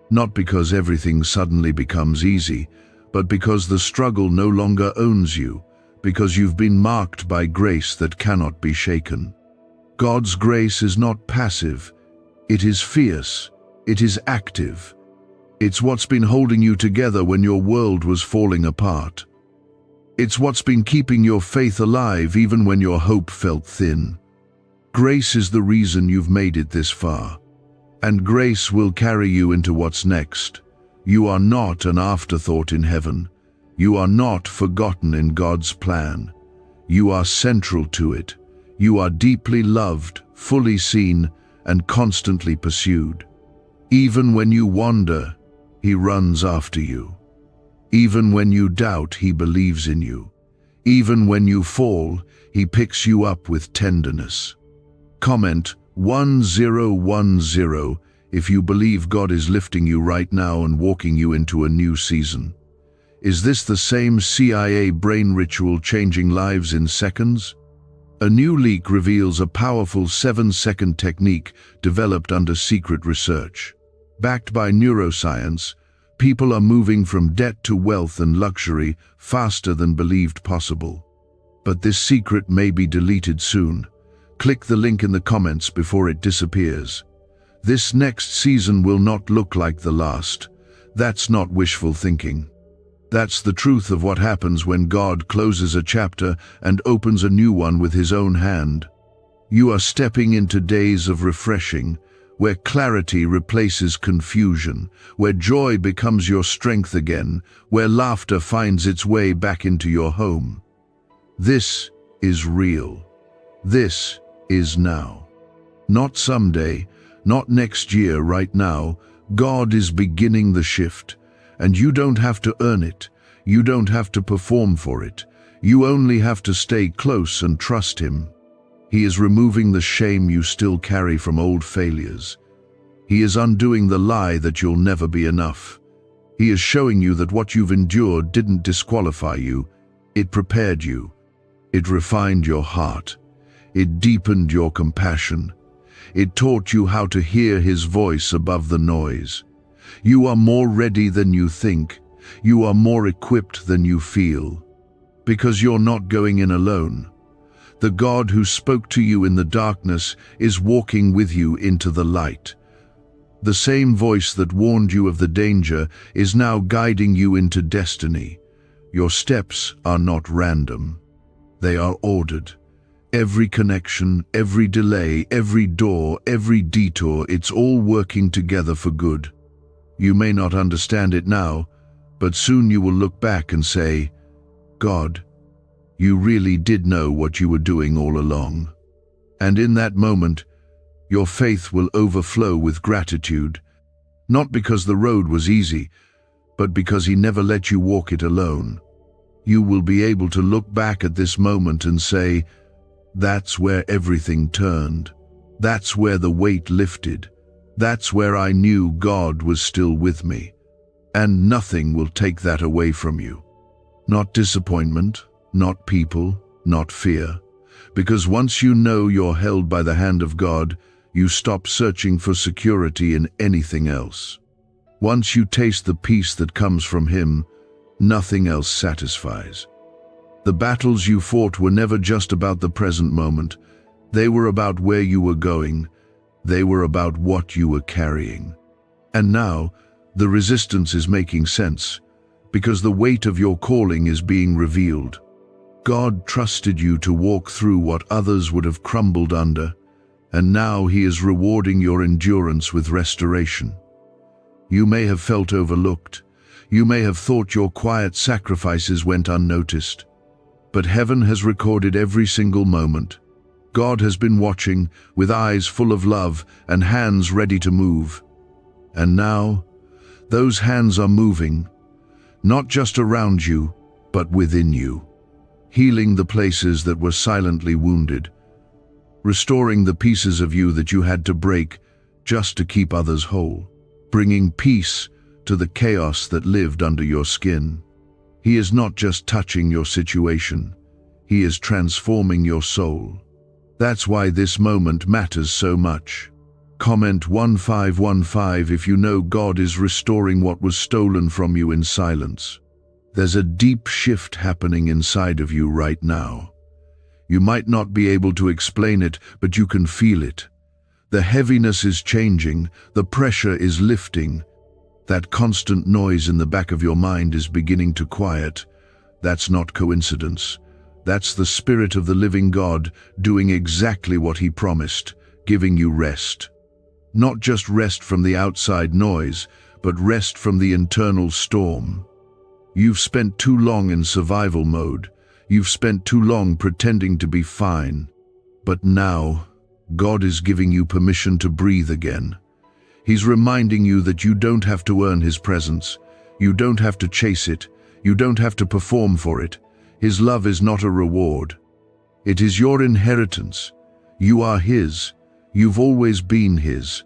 Not because everything suddenly becomes easy, but because the struggle no longer owns you, because you've been marked by grace that cannot be shaken. God's grace is not passive, it is fierce, it is active. It's what's been holding you together when your world was falling apart. It's what's been keeping your faith alive even when your hope felt thin. Grace is the reason you've made it this far. And grace will carry you into what's next. You are not an afterthought in heaven. You are not forgotten in God's plan. You are central to it. You are deeply loved, fully seen, and constantly pursued. Even when you wander, He runs after you. Even when you doubt, He believes in you. Even when you fall, He picks you up with tenderness. Comment 1010 if you believe God is lifting you right now and walking you into a new season. Is this the same CIA brain ritual changing lives in seconds? A new leak reveals a powerful 7-second technique developed under secret research. Backed by neuroscience, people are moving from debt to wealth and luxury faster than believed possible. But this secret may be deleted soon. Click the link in the comments before it disappears. This next season will not look like the last. That's not wishful thinking. That's the truth of what happens when God closes a chapter and opens a new one with His own hand. You are stepping into days of refreshing, where clarity replaces confusion, where joy becomes your strength again, where laughter finds its way back into your home. This is real. This is now. Not someday, not next year, right now. God is beginning the shift, and you don't have to earn it. You don't have to perform for it. You only have to stay close and trust Him. He is removing the shame you still carry from old failures. He is undoing the lie that you'll never be enough. He is showing you that what you've endured didn't disqualify you. It prepared you. It refined your heart. It deepened your compassion. It taught you how to hear His voice above the noise. You are more ready than you think. You are more equipped than you feel. Because you're not going in alone. The God who spoke to you in the darkness is walking with you into the light. The same voice that warned you of the danger is now guiding you into destiny. Your steps are not random. They are ordered. Every connection, every delay, every door, every detour, it's all working together for good. You may not understand it now, but soon you will look back and say, God, you really did know what you were doing all along. And in that moment, your faith will overflow with gratitude, not because the road was easy, but because He never let you walk it alone. You will be able to look back at this moment and say, that's where everything turned. That's where the weight lifted. That's where I knew God was still with me. And nothing will take that away from you. Not disappointment, not people, not fear. Because once you know you're held by the hand of God, you stop searching for security in anything else. Once you taste the peace that comes from Him, nothing else satisfies. The battles you fought were never just about the present moment. They were about where you were going. They were about what you were carrying. And now, the resistance is making sense, because the weight of your calling is being revealed. God trusted you to walk through what others would have crumbled under, and now He is rewarding your endurance with restoration. You may have felt overlooked. You may have thought your quiet sacrifices went unnoticed. But heaven has recorded every single moment. God has been watching, with eyes full of love and hands ready to move. And now, those hands are moving, not just around you, but within you, healing the places that were silently wounded, restoring the pieces of you that you had to break just to keep others whole, bringing peace to the chaos that lived under your skin. He is not just touching your situation, He is transforming your soul. That's why this moment matters so much. Comment 1515 if you know God is restoring what was stolen from you in silence. There's a deep shift happening inside of you right now. You might not be able to explain it, but you can feel it. The heaviness is changing, the pressure is lifting. That constant noise in the back of your mind is beginning to quiet. That's not coincidence. That's the Spirit of the living God doing exactly what He promised, giving you rest. Not just rest from the outside noise, but rest from the internal storm. You've spent too long in survival mode. You've spent too long pretending to be fine. But now, God is giving you permission to breathe again. He's reminding you that you don't have to earn His presence. You don't have to chase it. You don't have to perform for it. His love is not a reward. It is your inheritance. You are His. You've always been His.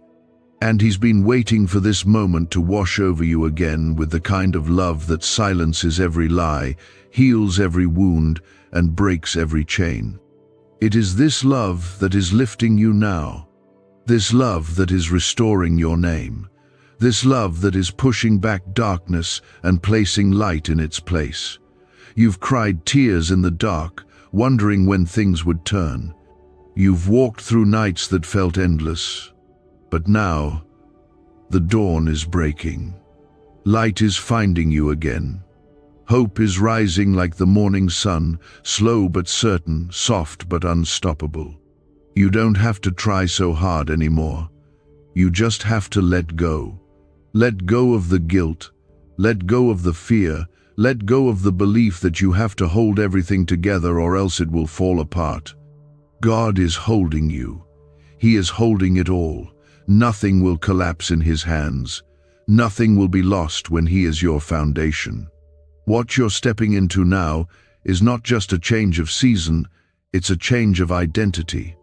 And He's been waiting for this moment to wash over you again with the kind of love that silences every lie, heals every wound, and breaks every chain. It is this love that is lifting you now. This love that is restoring your name. This love that is pushing back darkness and placing light in its place. You've cried tears in the dark, wondering when things would turn. You've walked through nights that felt endless. But now, the dawn is breaking. Light is finding you again. Hope is rising like the morning sun, slow but certain, soft but unstoppable. You don't have to try so hard anymore. You just have to let go. Let go of the guilt. Let go of the fear. Let go of the belief that you have to hold everything together or else it will fall apart. God is holding you. He is holding it all. Nothing will collapse in His hands. Nothing will be lost when He is your foundation. What you're stepping into now is not just a change of season, it's a change of identity.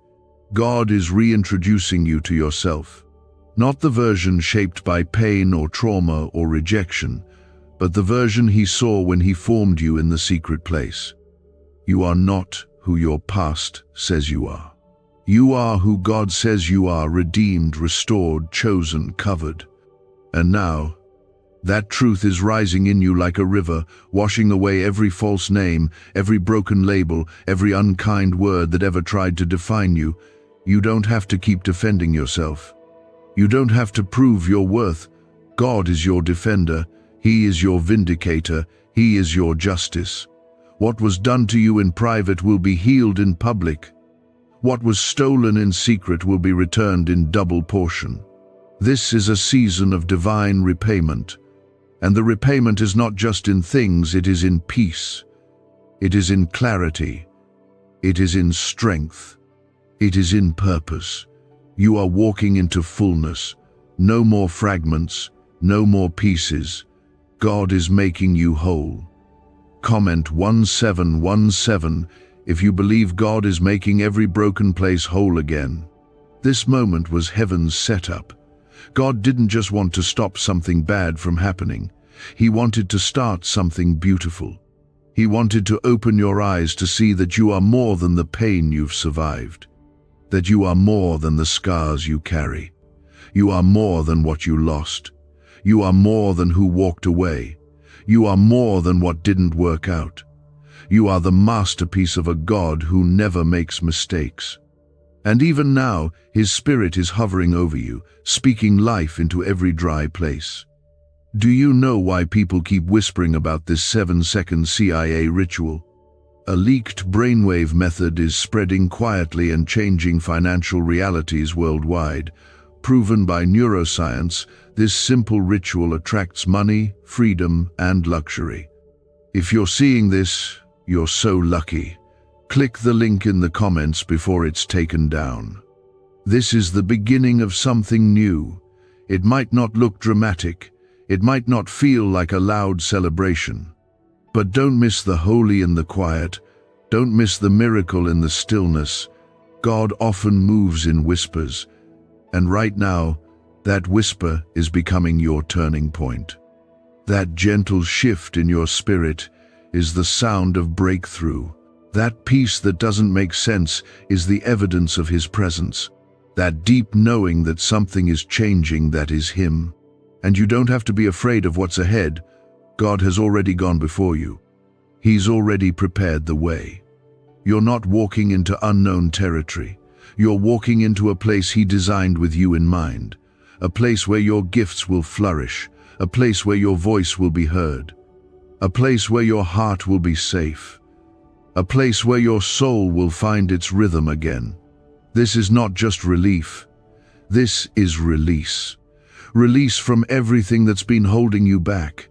God is reintroducing you to yourself. Not the version shaped by pain or trauma or rejection, but the version He saw when He formed you in the secret place. You are not who your past says you are. You are who God says you are, redeemed, restored, chosen, covered. And now, that truth is rising in you like a river, washing away every false name, every broken label, every unkind word that ever tried to define you. You don't have to keep defending yourself. You don't have to prove your worth. God is your defender. He is your vindicator. He is your justice. What was done to you in private will be healed in public. What was stolen in secret will be returned in double portion. This is a season of divine repayment. And the repayment is not just in things, it is in peace. It is in clarity. It is in strength. It is in purpose. You are walking into fullness. No more fragments, no more pieces. God is making you whole. Comment 1717 if you believe God is making every broken place whole again. This moment was heaven's setup. God didn't just want to stop something bad from happening. He wanted to start something beautiful. He wanted to open your eyes to see that you are more than the pain you've survived. That you are more than the scars you carry. You are more than what you lost. You are more than who walked away. You are more than what didn't work out. You are the masterpiece of a God who never makes mistakes. And even now, His Spirit is hovering over you, speaking life into every dry place. Do you know why people keep whispering about this 7-second CIA ritual? A leaked brainwave method is spreading quietly and changing financial realities worldwide. Proven by neuroscience, this simple ritual attracts money, freedom, and luxury. If you're seeing this, you're so lucky. Click the link in the comments before it's taken down. This is the beginning of something new. It might not look dramatic. It might not feel like a loud celebration. But don't miss the holy in the quiet. Don't miss the miracle in the stillness. God often moves in whispers. And right now, that whisper is becoming your turning point. That gentle shift in your spirit is the sound of breakthrough. That peace that doesn't make sense is the evidence of His presence. That deep knowing that something is changing, that is Him. And you don't have to be afraid of what's ahead. God has already gone before you. He's already prepared the way. You're not walking into unknown territory. You're walking into a place He designed with you in mind. A place where your gifts will flourish. A place where your voice will be heard. A place where your heart will be safe. A place where your soul will find its rhythm again. This is not just relief. This is release. Release from everything that's been holding you back.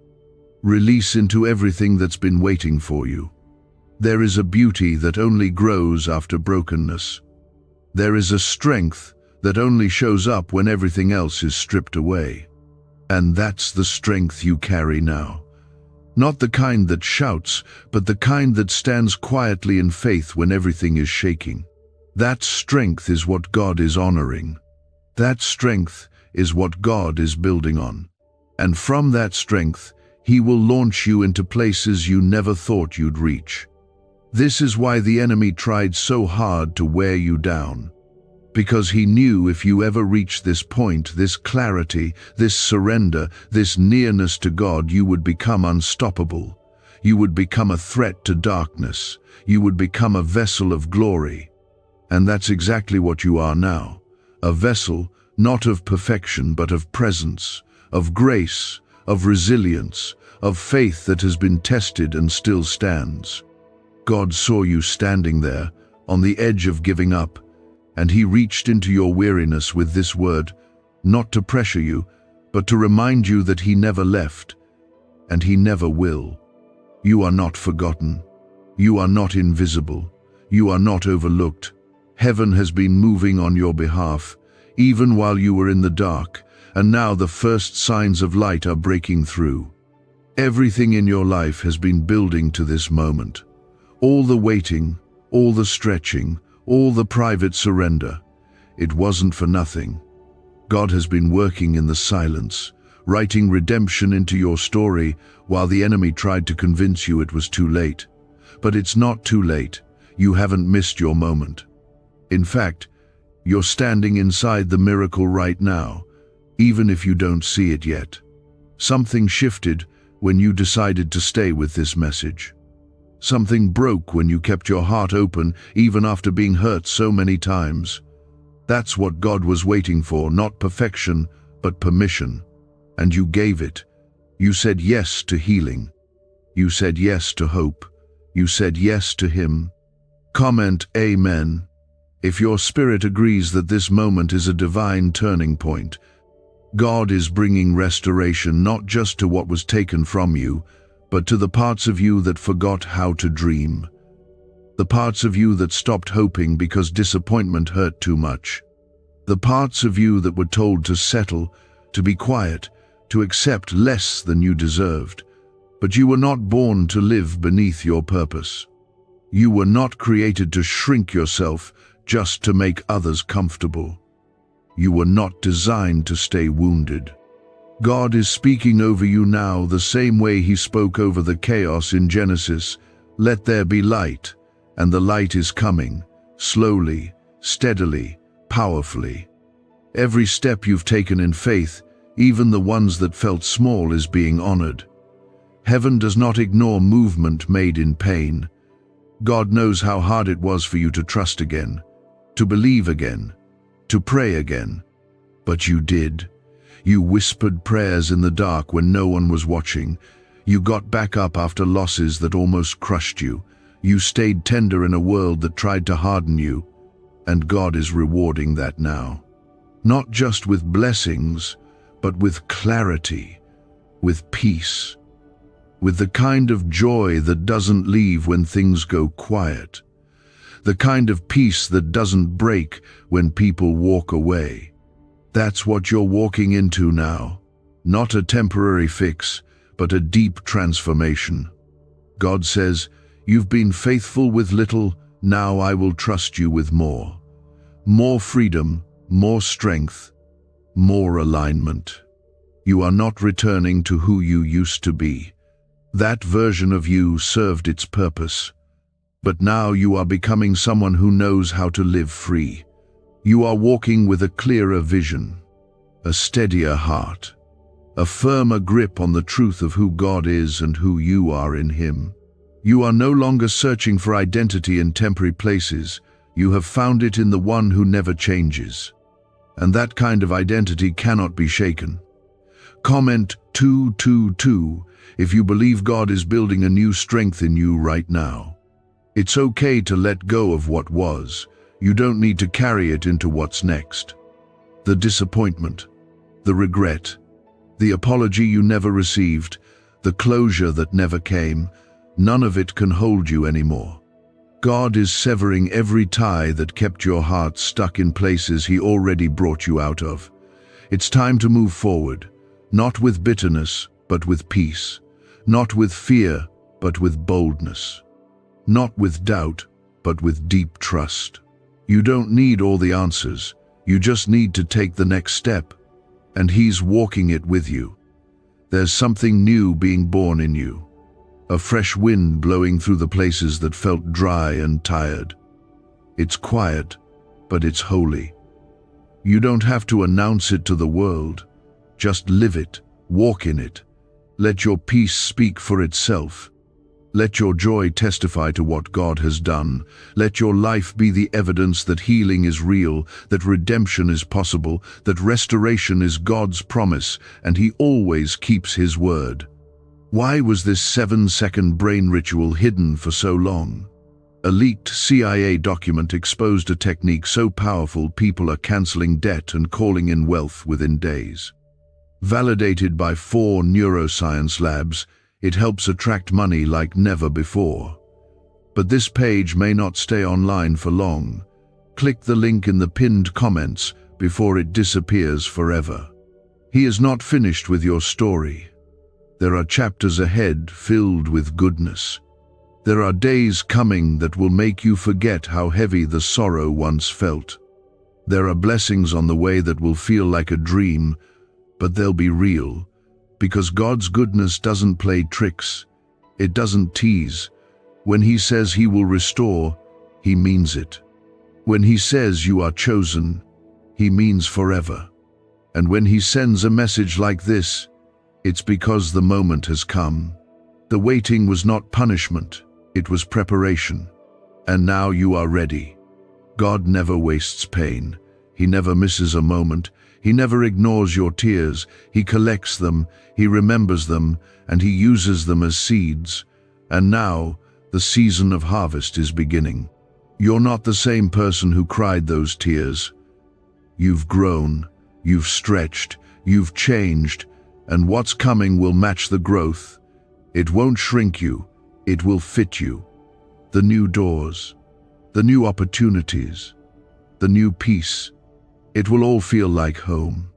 Release into everything that's been waiting for you. There is a beauty that only grows after brokenness. There is a strength that only shows up when everything else is stripped away. And that's the strength you carry now. Not the kind that shouts, but the kind that stands quietly in faith when everything is shaking. That strength is what God is honoring. That strength is what God is building on. And from that strength, He will launch you into places you never thought you'd reach. This is why the enemy tried so hard to wear you down. Because he knew if you ever reached this point, this clarity, this surrender, this nearness to God, you would become unstoppable. You would become a threat to darkness. You would become a vessel of glory. And that's exactly what you are now. A vessel, not of perfection, but of presence, of grace, of resilience, of faith that has been tested and still stands. God saw you standing there, on the edge of giving up, and He reached into your weariness with this word, not to pressure you, but to remind you that He never left, and He never will. You are not forgotten. You are not invisible. You are not overlooked. Heaven has been moving on your behalf, even while you were in the dark, and now the first signs of light are breaking through. Everything in your life has been building to this moment. All the waiting, all the stretching, all the private surrender. It wasn't for nothing. God has been working in the silence, writing redemption into your story while the enemy tried to convince you it was too late. But it's not too late. You haven't missed your moment. In fact, you're standing inside the miracle right now, even if you don't see it yet. Something shifted when you decided to stay with this message. Something broke when you kept your heart open even after being hurt so many times. That's what God was waiting for, not perfection, but permission. And you gave it. You said yes to healing. You said yes to hope. You said yes to Him. Comment Amen if your spirit agrees that this moment is a divine turning point. God is bringing restoration not just to what was taken from you, but to the parts of you that forgot how to dream. The parts of you that stopped hoping because disappointment hurt too much. The parts of you that were told to settle, to be quiet, to accept less than you deserved. But you were not born to live beneath your purpose. You were not created to shrink yourself just to make others comfortable. You were not designed to stay wounded. God is speaking over you now the same way He spoke over the chaos in Genesis. Let there be light, and the light is coming, slowly, steadily, powerfully. Every step you've taken in faith, even the ones that felt small, is being honored. Heaven does not ignore movement made in pain. God knows how hard it was for you to trust again, to believe again, to pray again. But you did. You whispered prayers in the dark when no one was watching. You got back up after losses that almost crushed you. You stayed tender in a world that tried to harden you. And God is rewarding that now. Not just with blessings, but with clarity, with peace, with the kind of joy that doesn't leave when things go quiet, the kind of peace that doesn't break when people walk away. That's what you're walking into now. Not a temporary fix, but a deep transformation. God says, "You've been faithful with little, now I will trust you with more." More freedom, more strength, more alignment. You are not returning to who you used to be. That version of you served its purpose. But now you are becoming someone who knows how to live free. You are walking with a clearer vision, a steadier heart, a firmer grip on the truth of who God is and who you are in Him. You are no longer searching for identity in temporary places. You have found it in the one who never changes. And that kind of identity cannot be shaken. Comment 222 if you believe God is building a new strength in you right now. It's okay to let go of what was. You don't need to carry it into what's next. The disappointment, the regret, the apology you never received, the closure that never came, none of it can hold you anymore. God is severing every tie that kept your heart stuck in places He already brought you out of. It's time to move forward, not with bitterness, but with peace. Not with fear, but with boldness. Not with doubt, but with deep trust. You don't need all the answers. You just need to take the next step, and He's walking it with you. There's something new being born in you. A fresh wind blowing through the places that felt dry and tired. It's quiet, but it's holy. You don't have to announce it to the world. Just live it, walk in it. Let your peace speak for itself. Let your joy testify to what God has done. Let your life be the evidence that healing is real, that redemption is possible, that restoration is God's promise, and He always keeps His word. Why was this 7-second brain ritual hidden for so long? A leaked CIA document exposed a technique so powerful people are canceling debt and calling in wealth within days. Validated by 4 neuroscience labs, it helps attract money like never before. But this page may not stay online for long. Click the link in the pinned comments before it disappears forever. He is not finished with your story. There are chapters ahead filled with goodness. There are days coming that will make you forget how heavy the sorrow once felt. There are blessings on the way that will feel like a dream, but they'll be real, because God's goodness doesn't play tricks. It doesn't tease. When He says He will restore, He means it. When He says you are chosen, He means forever. And when He sends a message like this, it's because the moment has come. The waiting was not punishment, it was preparation. And now you are ready. God never wastes pain. He never misses a moment. He never ignores your tears. He collects them, He remembers them, and He uses them as seeds. And now, the season of harvest is beginning. You're not the same person who cried those tears. You've grown, you've stretched, you've changed, and what's coming will match the growth. It won't shrink you, it will fit you. The new doors, the new opportunities, the new peace. It will all feel like home.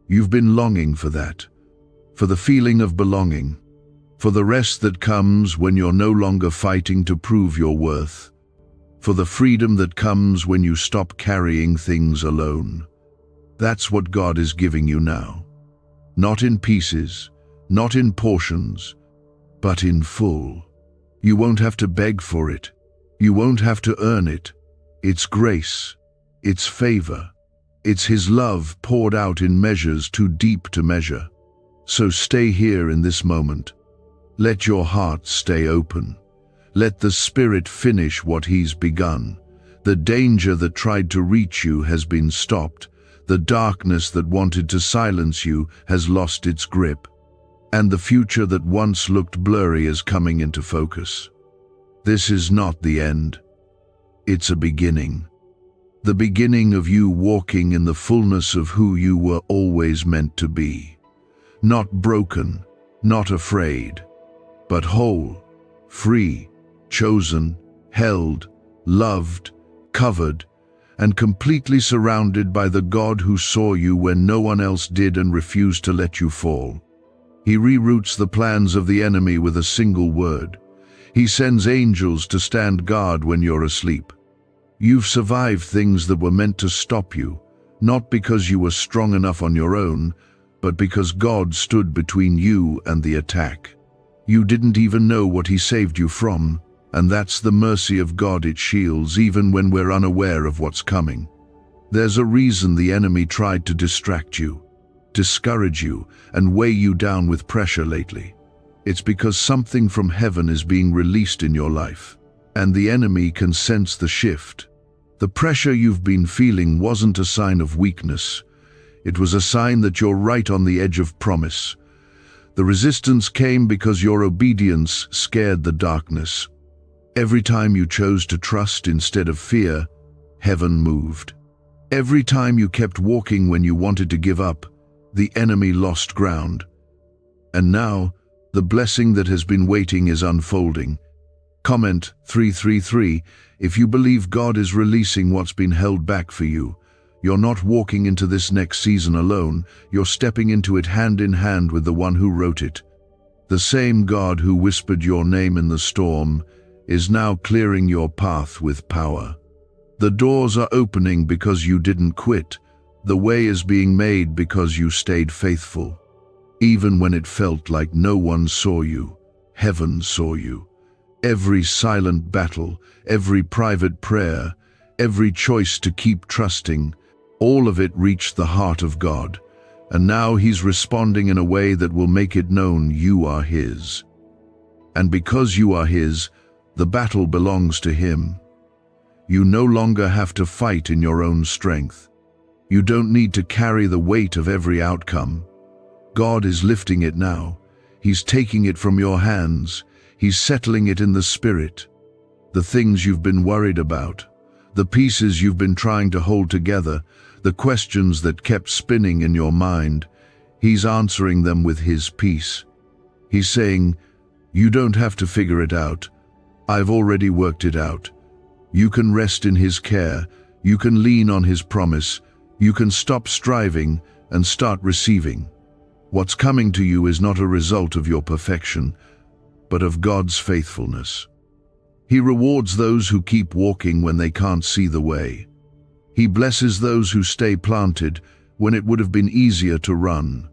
You've been longing for that, for the feeling of belonging, for the rest that comes when you're no longer fighting to prove your worth, for the freedom that comes when you stop carrying things alone. That's what God is giving you now. Not in pieces, not in portions, but in full. You won't have to beg for it. You won't have to earn it. It's grace. It's favor. It's His love poured out in measures too deep to measure. So stay here in this moment. Let your heart stay open. Let the Spirit finish what He's begun. The danger that tried to reach you has been stopped. The darkness that wanted to silence you has lost its grip. And the future that once looked blurry is coming into focus. This is not the end. It's a beginning. The beginning of you walking in the fullness of who you were always meant to be. Not broken, not afraid, but whole, free, chosen, held, loved, covered, and completely surrounded by the God who saw you when no one else did and refused to let you fall. He reroutes the plans of the enemy with a single word. He sends angels to stand guard when you're asleep. You've survived things that were meant to stop you, not because you were strong enough on your own, but because God stood between you and the attack. You didn't even know what He saved you from, and that's the mercy of God. It shields even when we're unaware of what's coming. There's a reason the enemy tried to distract you, discourage you, and weigh you down with pressure lately. It's because something from heaven is being released in your life, and the enemy can sense the shift. The pressure you've been feeling wasn't a sign of weakness. It was a sign that you're right on the edge of promise. The resistance came because your obedience scared the darkness. Every time you chose to trust instead of fear, heaven moved. Every time you kept walking when you wanted to give up, the enemy lost ground. And now, the blessing that has been waiting is unfolding. Comment 333, if you believe God is releasing what's been held back for you. You're not walking into this next season alone, you're stepping into it hand in hand with the one who wrote it. The same God who whispered your name in the storm is now clearing your path with power. The doors are opening because you didn't quit. The way is being made because you stayed faithful. Even when it felt like no one saw you, heaven saw you. Every silent battle, every private prayer, every choice to keep trusting, all of it reached the heart of God, and now He's responding in a way that will make it known you are His. And because you are His, the battle belongs to Him. You no longer have to fight in your own strength. You don't need to carry the weight of every outcome. God is lifting it now. He's taking it from your hands. He's settling it in the spirit. The things you've been worried about, the pieces you've been trying to hold together, the questions that kept spinning in your mind, He's answering them with His peace. He's saying, you don't have to figure it out. I've already worked it out. You can rest in His care. You can lean on His promise. You can stop striving and start receiving. What's coming to you is not a result of your perfection, but of God's faithfulness. He rewards those who keep walking when they can't see the way. He blesses those who stay planted when it would have been easier to run.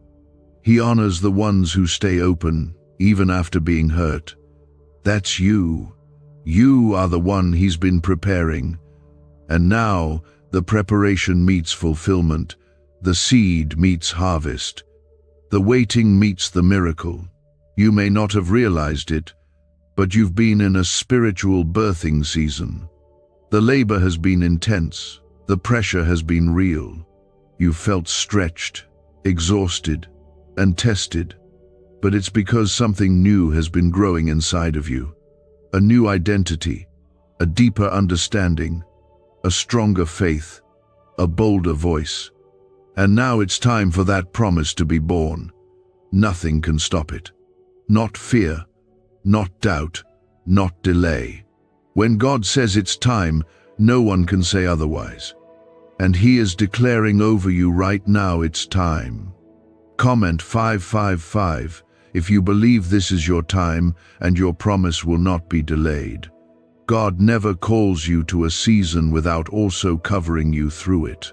He honors the ones who stay open, even after being hurt. That's you. You are the one He's been preparing. And now, the preparation meets fulfillment. The seed meets harvest. The waiting meets the miracle. You may not have realized it, but you've been in a spiritual birthing season. The labor has been intense. The pressure has been real. You've felt stretched, exhausted, and tested. But it's because something new has been growing inside of you. A new identity, a deeper understanding, a stronger faith, a bolder voice. And now it's time for that promise to be born. Nothing can stop it. Not fear, not doubt, not delay. When God says it's time, no one can say otherwise. And He is declaring over you right now it's time. Comment 555 if you believe this is your time and your promise will not be delayed. God never calls you to a season without also covering you through it.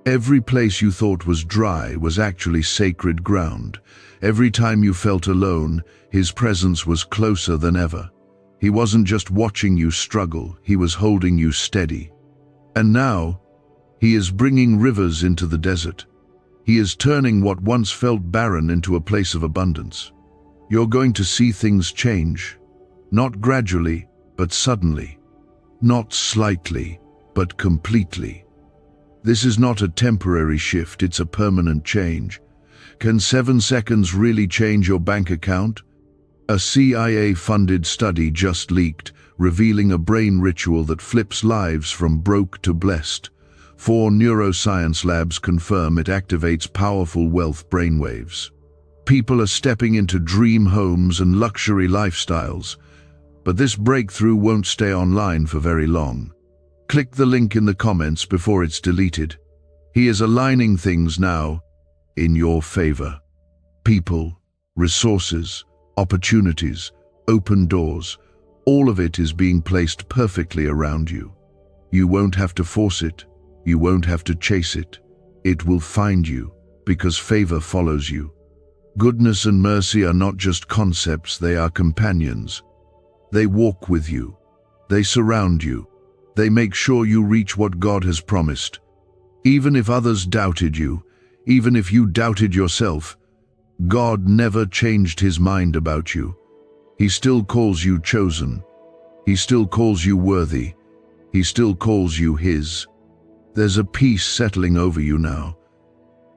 Every place you thought was dry was actually sacred ground. Every time you felt alone, His presence was closer than ever. He wasn't just watching you struggle, He was holding you steady. And now, He is bringing rivers into the desert. He is turning what once felt barren into a place of abundance. You're going to see things change, not gradually, but suddenly. Not slightly, but completely. This is not a temporary shift, it's a permanent change. Can 7 seconds really change your bank account? A CIA-funded study just leaked, revealing a brain ritual that flips lives from broke to blessed. 4 neuroscience labs confirm it activates powerful wealth brainwaves. People are stepping into dream homes and luxury lifestyles, but this breakthrough won't stay online for very long. Click the link in the comments before it's deleted. He is aligning things now in your favor. People, resources, opportunities, open doors, all of it is being placed perfectly around you. You won't have to force it. You won't have to chase it. It will find you because favor follows you. Goodness and mercy are not just concepts, they are companions. They walk with you. They surround you. They make sure you reach what God has promised. Even if others doubted you, even if you doubted yourself, God never changed his mind about you. He still calls you chosen. He still calls you worthy. He still calls you his. There's a peace settling over you now.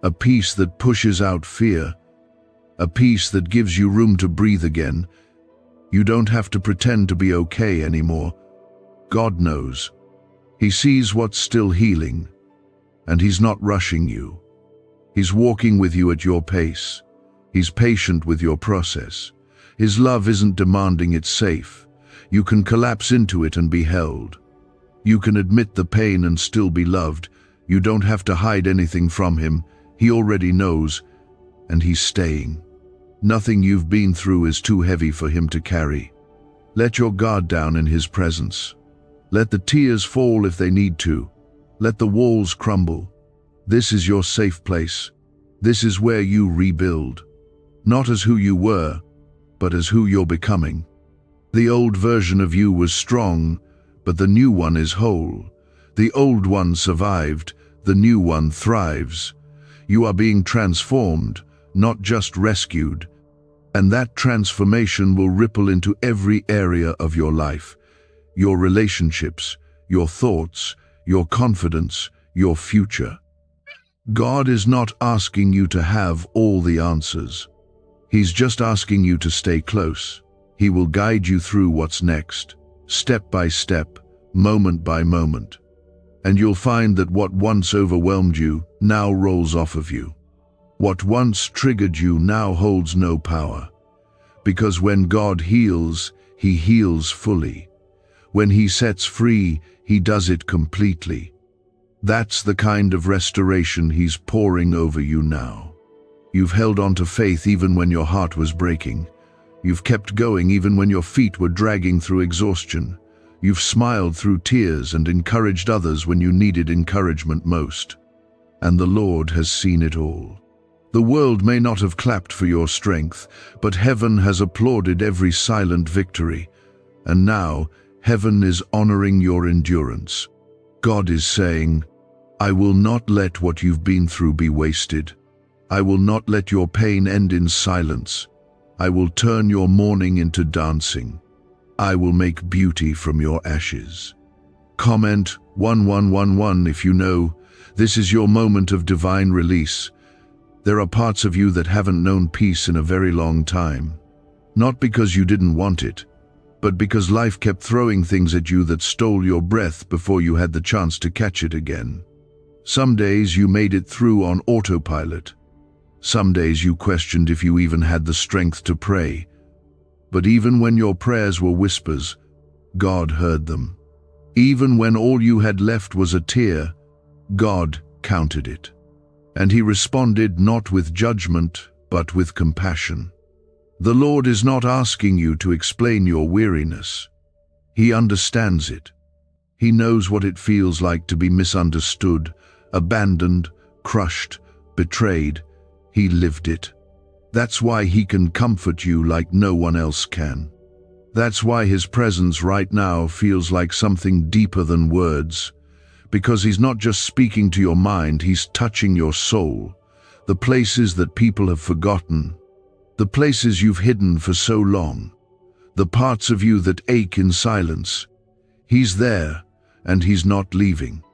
A peace that pushes out fear. A peace that gives you room to breathe again. You don't have to pretend to be okay anymore. God knows. He sees what's still healing, and he's not rushing you. He's walking with you at your pace. He's patient with your process. His love isn't demanding, it's safe. You can collapse into it and be held. You can admit the pain and still be loved. You don't have to hide anything from him. He already knows, and he's staying. Nothing you've been through is too heavy for him to carry. Let your guard down in his presence. Let the tears fall if they need to. Let the walls crumble. This is your safe place. This is where you rebuild. Not as who you were, but as who you're becoming. The old version of you was strong, but the new one is whole. The old one survived, the new one thrives. You are being transformed, not just rescued. And that transformation will ripple into every area of your life. Your relationships, your thoughts, your confidence, your future. God is not asking you to have all the answers. He's just asking you to stay close. He will guide you through what's next, step by step, moment by moment. And you'll find that what once overwhelmed you now rolls off of you. What once triggered you now holds no power. Because when God heals, he heals fully. When he sets free, he does it completely. That's the kind of restoration he's pouring over you now. You've held on to faith even when your heart was breaking. You've kept going even when your feet were dragging through exhaustion. You've smiled through tears and encouraged others when you needed encouragement most. And the Lord has seen it all. The world may not have clapped for your strength, but heaven has applauded every silent victory. And now, heaven is honoring your endurance. God is saying, I will not let what you've been through be wasted. I will not let your pain end in silence. I will turn your mourning into dancing. I will make beauty from your ashes. Comment 1111 if you know this is your moment of divine release. There are parts of you that haven't known peace in a very long time. Not because you didn't want it, but because life kept throwing things at you that stole your breath before you had the chance to catch it again. Some days you made it through on autopilot. Some days you questioned if you even had the strength to pray. But even when your prayers were whispers, God heard them. Even when all you had left was a tear, God counted it. And he responded not with judgment, but with compassion. The Lord is not asking you to explain your weariness. He understands it. He knows what it feels like to be misunderstood, abandoned, crushed, betrayed. He lived it. That's why he can comfort you like no one else can. That's why his presence right now feels like something deeper than words. Because he's not just speaking to your mind, he's touching your soul. The places that people have forgotten. The places you've hidden for so long. The parts of you that ache in silence. He's there, and he's not leaving.